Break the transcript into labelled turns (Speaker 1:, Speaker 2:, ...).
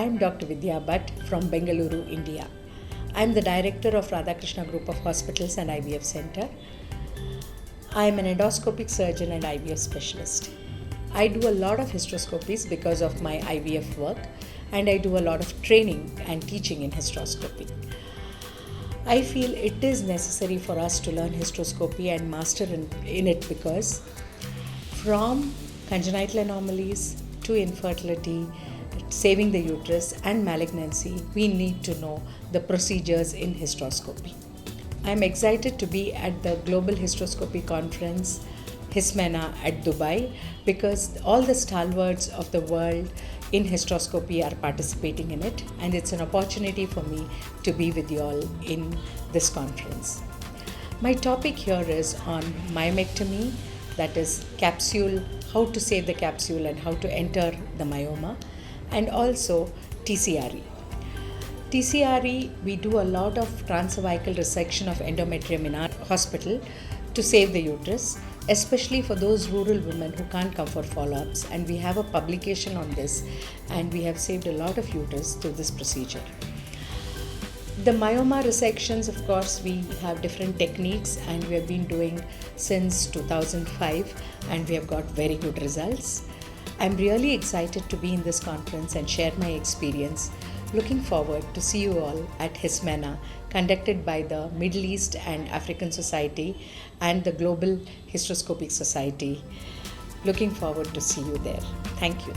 Speaker 1: I am Dr. Vidya Bhat from Bengaluru, India. I am the director of Radhakrishna Group of Hospitals and IVF Center. I am an endoscopic surgeon and IVF specialist. I do a lot of hysteroscopies because of my IVF work, and I do a lot of training and teaching in hysteroscopy. I feel it is necessary for us to learn hysteroscopy and master in it because from congenital anomalies to infertility, saving the uterus and malignancy, we need to know the procedures in hysteroscopy. I am excited to be at the Global Hysteroscopy Conference, HYSMENA at Dubai, because all the stalwarts of the world in hysteroscopy are participating in it, and it's an opportunity for me to be with you all in this conference. My topic here is on myomectomy, that is capsule, how to save the capsule and how to enter the myoma, and also TCRE. TCRE, we do a lot of transcervical resection of endometrium in our hospital to save the uterus, especially for those rural women who can't come for follow-ups, and we have a publication on this, and we have saved a lot of uterus through this procedure. The myoma resections, of course, we have different techniques, and we have been doing since 2005, and we have got very good results. I'm really excited to be in this conference and share my experience. Looking forward to see you all at HYSMENA, conducted by the Middle East and African Society and the Global Hysteroscopic Society. Looking forward to see you there. Thank you.